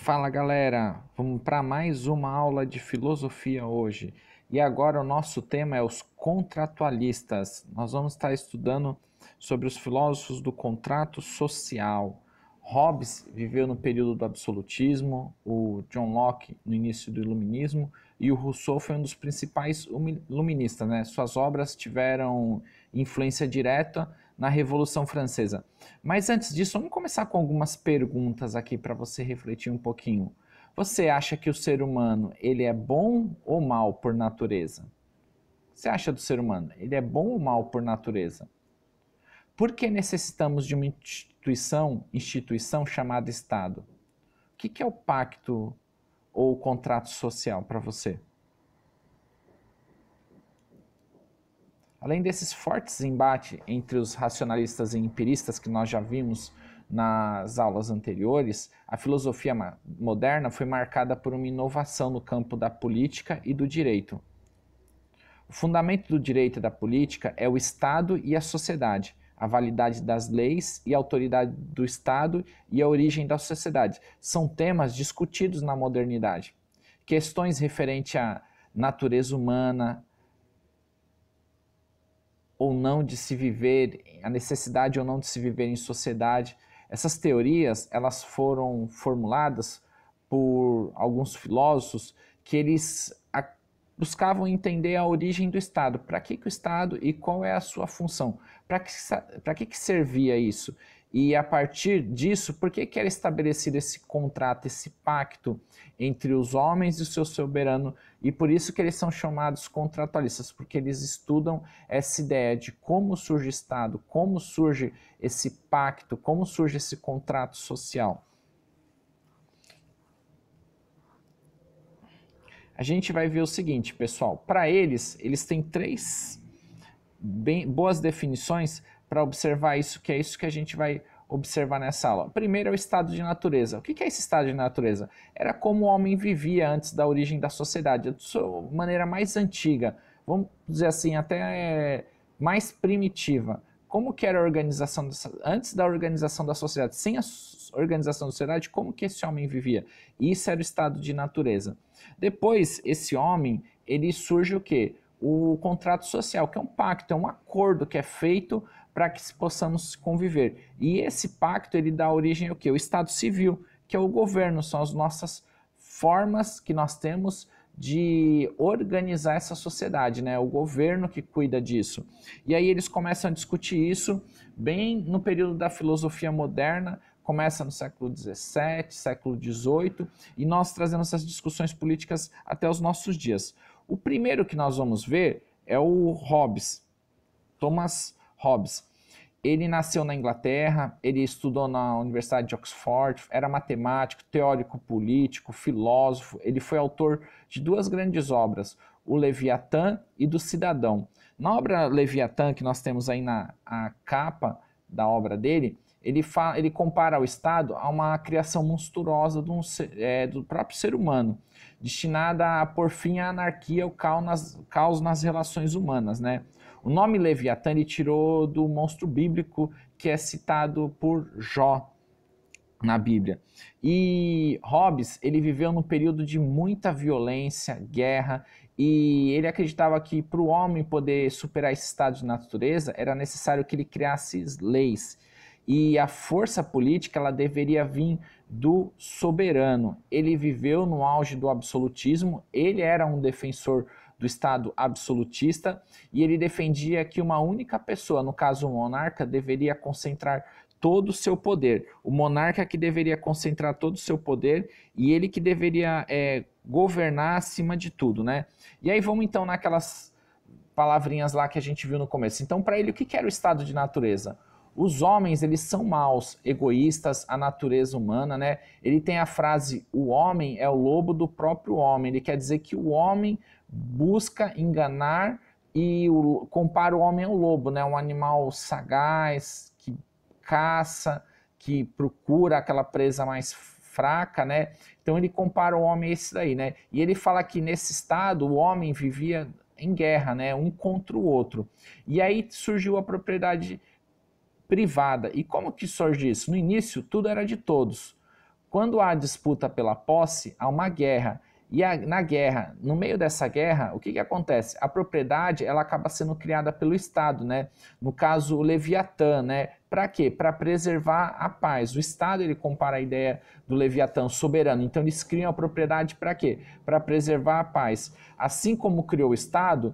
Fala galera, vamos para mais uma aula de filosofia hoje. E agora o nosso tema é os contratualistas. Nós vamos estar estudando sobre os filósofos do contrato social. Hobbes viveu no período do absolutismo, o John Locke no início do iluminismo e o Rousseau foi um dos principais iluministas, né? Suas obras tiveram influência direta na Revolução Francesa. Mas antes disso, vamos começar com algumas perguntas aqui para você refletir um pouquinho. Você acha que o ser humano ele é bom ou mal por natureza? O que você acha do ser humano? Ele é bom ou mal por natureza? Por que necessitamos de uma instituição chamada Estado? O que é o pacto ou o contrato social para você? Além desses fortes embates entre os racionalistas e empiristas que nós já vimos nas aulas anteriores, a filosofia moderna foi marcada por uma inovação no campo da política e do direito. O fundamento do direito e da política é o Estado e a sociedade, a validade das leis e a autoridade do Estado e a origem da sociedade. São temas discutidos na modernidade. Questões referentes à natureza humana, ou não de se viver, a necessidade ou não de se viver em sociedade. Essas teorias, elas foram formuladas por alguns filósofos que eles buscavam entender a origem do Estado. Para que o Estado e qual é a sua função? Para que servia isso? E a partir disso, por que era estabelecido esse contrato, esse pacto entre os homens e o seu soberano? E por isso que eles são chamados contratualistas, porque eles estudam essa ideia de como surge o Estado, como surge esse pacto, como surge esse contrato social. A gente vai ver o seguinte, pessoal, para eles têm três boas definições para observar isso, que é isso que a gente vai observar nessa aula. Primeiro é o estado de natureza. O que é esse estado de natureza? Era como o homem vivia antes da origem da sociedade, de sua maneira mais antiga, vamos dizer assim, até mais primitiva. Como que era a organização, antes da organização da sociedade, sem a organização da sociedade, como que esse homem vivia? Isso era o estado de natureza. Depois, esse homem, ele surge o quê? O contrato social, que é um pacto, é um acordo que é feito para que possamos conviver. E esse pacto, ele dá origem ao quê? O Estado Civil, que é o governo, são as nossas formas que nós temos de organizar essa sociedade, né? O governo que cuida disso. E aí eles começam a discutir isso bem no período da filosofia moderna, começa no século XVII, século XVIII, e nós trazemos essas discussões políticas até os nossos dias. O primeiro que nós vamos ver é o Hobbes, Thomas Hobbes. Ele nasceu na Inglaterra, ele estudou na Universidade de Oxford, era matemático, teórico político, filósofo. Ele foi autor de duas grandes obras, o Leviatã e do Cidadão. Na obra Leviatã, que nós temos aí na capa da obra dele, ele compara o Estado a uma criação monstruosa do próprio ser humano, destinada a pôr fim à anarquia, o caos nas relações humanas, né? O nome Leviatã ele tirou do monstro bíblico que é citado por Jó na Bíblia. E Hobbes, ele viveu num período de muita violência, guerra, e ele acreditava que para o homem poder superar esse estado de natureza, era necessário que ele criasse leis. E a força política ela deveria vir do soberano. Ele viveu no auge do absolutismo, ele era um defensor do Estado absolutista e ele defendia que uma única pessoa, no caso o monarca, deveria concentrar todo o seu poder. O monarca que deveria concentrar todo o seu poder e ele que deveria governar acima de tudo, né? E aí vamos então naquelas palavrinhas lá que a gente viu no começo. Então, para ele, o que era o estado de natureza? Os homens, eles são maus, egoístas, a natureza humana, né? Ele tem a frase, o homem é o lobo do próprio homem. Ele quer dizer que o homem busca enganar e compara o homem ao lobo, né? Um animal sagaz, que caça, que procura aquela presa mais fraca, né? Então ele compara o homem a esse daí, né? E ele fala que nesse estado o homem vivia em guerra, né? Um contra o outro. E aí surgiu a propriedade privada. E como que surge isso? No início, tudo era de todos. Quando há disputa pela posse, há uma guerra. E na guerra, no meio dessa guerra, o que acontece? A propriedade ela acaba sendo criada pelo Estado, né? No caso, o Leviatã, né? Para quê? Para preservar a paz. O Estado ele compara a ideia do Leviatã soberano. Então eles criam a propriedade para quê? Para preservar a paz. Assim como criou o Estado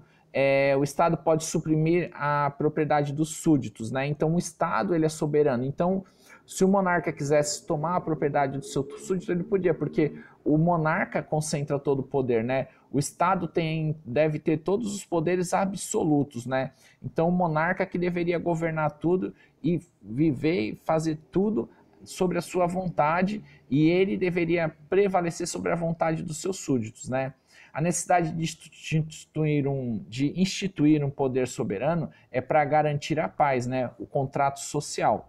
pode suprimir a propriedade dos súditos, né? Então o Estado ele é soberano. Então se o monarca quisesse tomar a propriedade do seu súdito, ele podia, porque o monarca concentra todo o poder, né? O Estado deve ter todos os poderes absolutos, né? Então o monarca que deveria governar tudo e viver e fazer tudo sobre a sua vontade, e ele deveria prevalecer sobre a vontade dos seus súditos, né? A necessidade de instituir um poder soberano é para garantir a paz, né? O contrato social.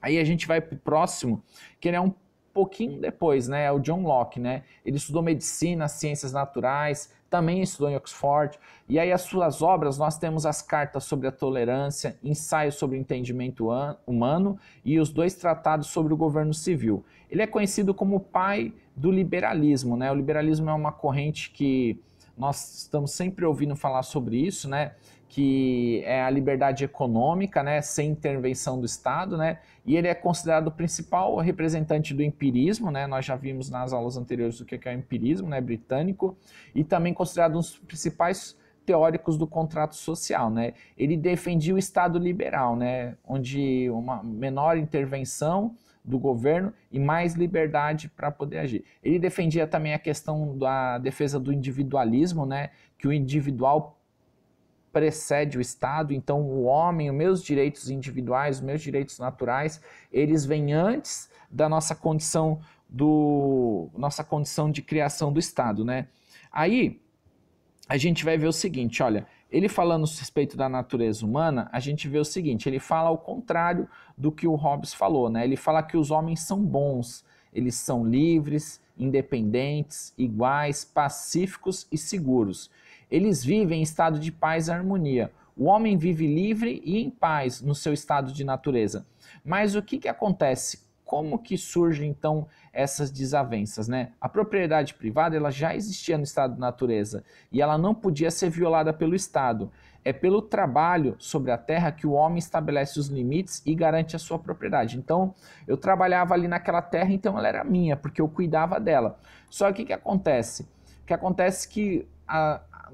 Aí a gente vai para o próximo, que ele é um pouquinho depois, né? É o John Locke, né? Ele estudou medicina, ciências naturais, também estudou em Oxford. E aí as suas obras, nós temos as cartas sobre a tolerância, ensaios sobre o entendimento humano e os 2 tratados sobre o governo civil. Ele é conhecido como o pai do liberalismo, né? O liberalismo é uma corrente que nós estamos sempre ouvindo falar sobre isso, né? Que é a liberdade econômica, né, sem intervenção do Estado, né, e ele é considerado o principal representante do empirismo, né, nós já vimos nas aulas anteriores o que é o empirismo, né, britânico, e também considerado um dos principais teóricos do contrato social, né, ele defendia o Estado liberal, né, onde uma menor intervenção do governo e mais liberdade para poder agir. Ele defendia também a questão da defesa do individualismo, né, que o individual precede o Estado, então o homem, os meus direitos individuais, os meus direitos naturais, eles vêm antes da nossa condição de criação do Estado, né? Aí a gente vai ver o seguinte, olha, ele falando a respeito da natureza humana, a gente vê o seguinte, ele fala ao contrário do que o Hobbes falou, né? Ele fala que os homens são bons, eles são livres, independentes, iguais, pacíficos e seguros. Eles vivem em estado de paz e harmonia. O homem vive livre e em paz no seu estado de natureza. Mas o que acontece? Como que surgem então essas desavenças, né? A propriedade privada ela já existia no estado de natureza e ela não podia ser violada pelo Estado. É pelo trabalho sobre a terra que o homem estabelece os limites e garante a sua propriedade. Então, eu trabalhava ali naquela terra, então ela era minha, porque eu cuidava dela. Só que o que acontece? O que acontece é que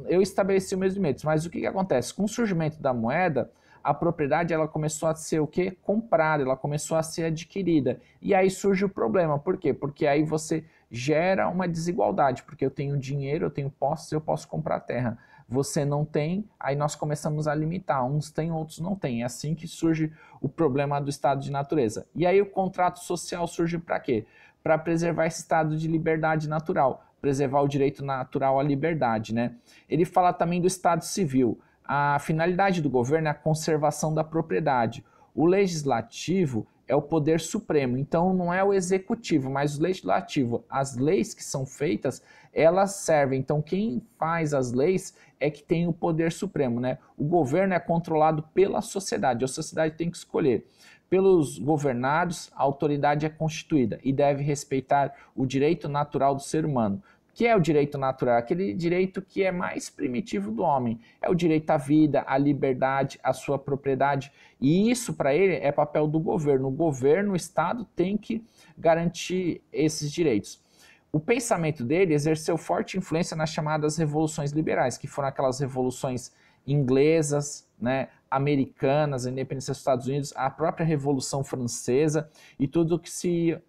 eu estabeleci os meus limites, mas o que acontece? Com o surgimento da moeda, a propriedade ela começou a ser o quê? Comprada, ela começou a ser adquirida. E aí surge o problema. Por quê? Porque aí você gera uma desigualdade, porque eu tenho dinheiro, eu tenho posses, eu posso comprar terra. Você não tem, aí nós começamos a limitar. Uns têm, outros não têm. É assim que surge o problema do estado de natureza. E aí o contrato social surge para quê? Para preservar esse estado de liberdade natural, preservar o direito natural à liberdade, né? Ele fala também do estado civil. A finalidade do governo é a conservação da propriedade. O legislativo é o poder supremo, então não é o executivo, mas o legislativo. As leis que são feitas, elas servem. Então quem faz as leis é que tem o poder supremo, né? O governo é controlado pela sociedade, a sociedade tem que escolher. Pelos governados, a autoridade é constituída e deve respeitar o direito natural do ser humano. Que é o direito natural? Aquele direito que é mais primitivo do homem. É o direito à vida, à liberdade, à sua propriedade. E isso, para ele, é papel do governo. O governo, o Estado, tem que garantir esses direitos. O pensamento dele exerceu forte influência nas chamadas revoluções liberais, que foram aquelas revoluções inglesas, né, americanas, a independência dos Estados Unidos, a própria Revolução Francesa e tudo que se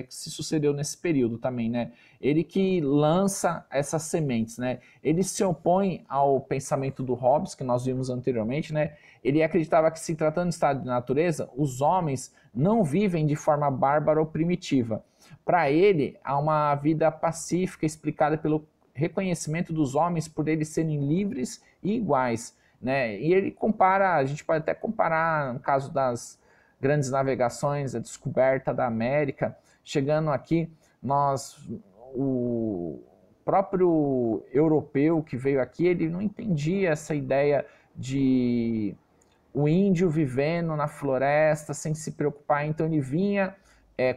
sucedeu nesse período também, né? Ele que lança essas sementes, né? Ele se opõe ao pensamento do Hobbes, que nós vimos anteriormente, né? Ele acreditava que, se tratando de estado de natureza, os homens não vivem de forma bárbara ou primitiva. Para ele, há uma vida pacífica explicada pelo reconhecimento dos homens por eles serem livres e iguais, né? E ele compara, a gente pode até comparar no caso das grandes navegações, a descoberta da América, chegando aqui, o próprio europeu que veio aqui, ele não entendia essa ideia de o índio vivendo na floresta sem se preocupar, então ele vinha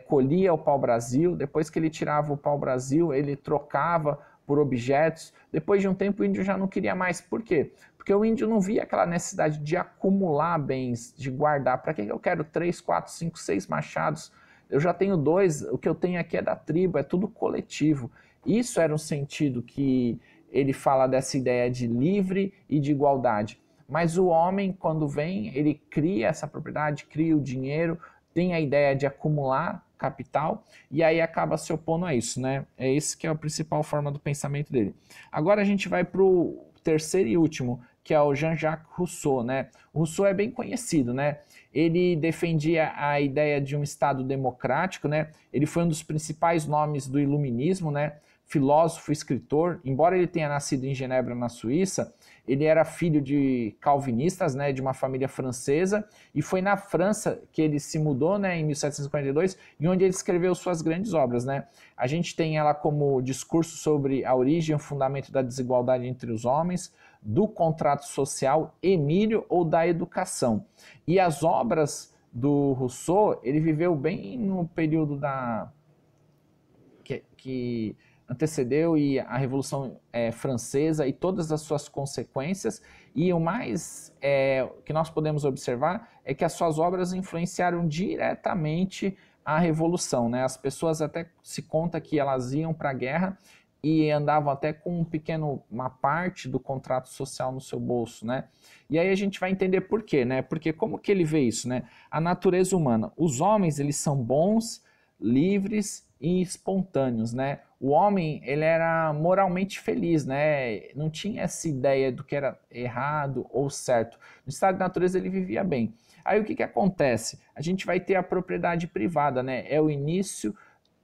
colhia o pau-brasil, depois que ele tirava o pau-brasil, ele trocava por objetos. Depois de um tempo o índio já não queria mais. Por quê? Porque o índio não via aquela necessidade de acumular bens, de guardar. Para que eu quero 3, 4, 5, 6 machados? Eu já tenho 2, o que eu tenho aqui é da tribo, é tudo coletivo. Isso era um sentido que ele fala dessa ideia de livre e de igualdade. Mas o homem, quando vem, ele cria essa propriedade, cria o dinheiro, tem a ideia de acumular capital e aí acaba se opondo a isso, né? É esse que é a principal forma do pensamento dele. Agora a gente vai para o terceiro e último, que é o Jean-Jacques Rousseau, né? O Rousseau é bem conhecido, né? Ele defendia a ideia de um Estado democrático, né? Ele foi um dos principais nomes do iluminismo, né? Filósofo, escritor, embora ele tenha nascido em Genebra, na Suíça, ele era filho de calvinistas, né, de uma família francesa, e foi na França que ele se mudou, né, em 1742, e onde ele escreveu suas grandes obras, né. A gente tem ela como discurso sobre a origem e o fundamento da desigualdade entre os homens, do contrato social, Emílio ou da educação. E as obras do Rousseau, ele viveu bem no período que antecedeu a Revolução Francesa e todas as suas consequências, e o mais que nós podemos observar é que as suas obras influenciaram diretamente a Revolução, né? As pessoas até se conta que elas iam para a guerra e andavam até com uma parte do contrato social no seu bolso, né? E aí a gente vai entender por quê, né? Porque como que ele vê isso, né? A natureza humana. Os homens, eles são bons, livres e espontâneos, né? O homem, ele era moralmente feliz, né? Não tinha essa ideia do que era errado ou certo. No estado de natureza ele vivia bem. Aí o que que acontece? A gente vai ter a propriedade privada, né?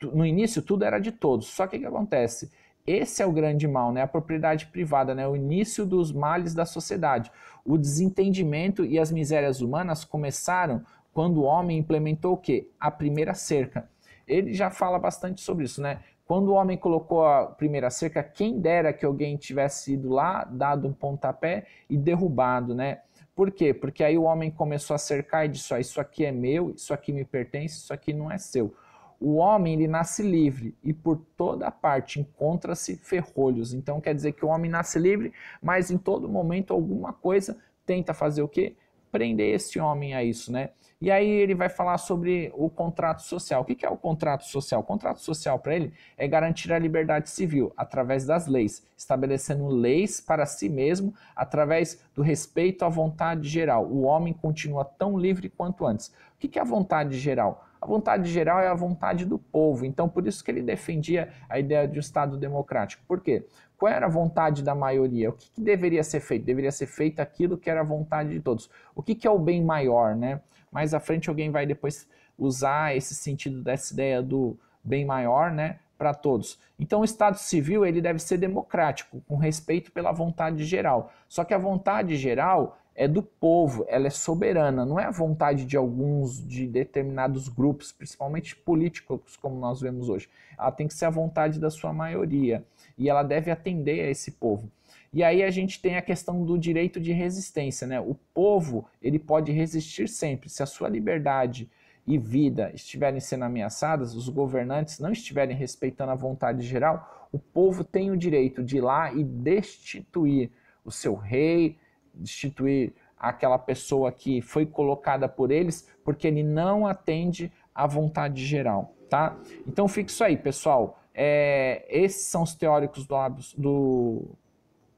No início tudo era de todos. Só que o que acontece? Esse é o grande mal, né? A propriedade privada, né? O início dos males da sociedade. O desentendimento e as misérias humanas começaram quando o homem implementou o quê? A primeira cerca. Ele já fala bastante sobre isso, né? Quando o homem colocou a primeira cerca, quem dera que alguém tivesse ido lá, dado um pontapé e derrubado, né? Por quê? Porque aí o homem começou a cercar e disse, ó, isso aqui é meu, isso aqui me pertence, isso aqui não é seu. O homem, ele nasce livre e por toda parte encontra-se ferrolhos. Então quer dizer que o homem nasce livre, mas em todo momento alguma coisa tenta fazer o quê? Prender esse homem a isso, né? E aí ele vai falar sobre o contrato social. O que é o contrato social? O contrato social para ele é garantir a liberdade civil através das leis, estabelecendo leis para si mesmo através do respeito à vontade geral. O homem continua tão livre quanto antes. O que é a vontade geral? A vontade geral é a vontade do povo. Então por isso que ele defendia a ideia de um Estado democrático. Por quê? Qual era a vontade da maioria? O que deveria ser feito? Deveria ser feito aquilo que era a vontade de todos. O que é o bem maior, né? Mais à frente alguém vai depois usar esse sentido dessa ideia do bem maior, né, para todos. Então o Estado civil ele deve ser democrático, com respeito pela vontade geral. Só que a vontade geral é do povo, ela é soberana, não é a vontade de alguns, de determinados grupos, principalmente políticos, como nós vemos hoje. Ela tem que ser a vontade da sua maioria e ela deve atender a esse povo. E aí a gente tem a questão do direito de resistência, né? O povo, ele pode resistir sempre. Se a sua liberdade e vida estiverem sendo ameaçadas, os governantes não estiverem respeitando a vontade geral, o povo tem o direito de ir lá e destituir o seu rei, destituir aquela pessoa que foi colocada por eles, porque ele não atende à vontade geral, tá? Então fica isso aí, pessoal. Esses são os teóricos do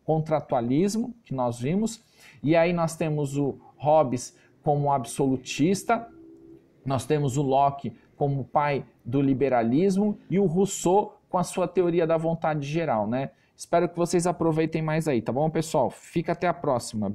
contratualismo que nós vimos, e aí nós temos o Hobbes como absolutista, nós temos o Locke como pai do liberalismo e o Rousseau com a sua teoria da vontade geral, né? Espero que vocês aproveitem mais aí, tá bom, pessoal? Fica até a próxima.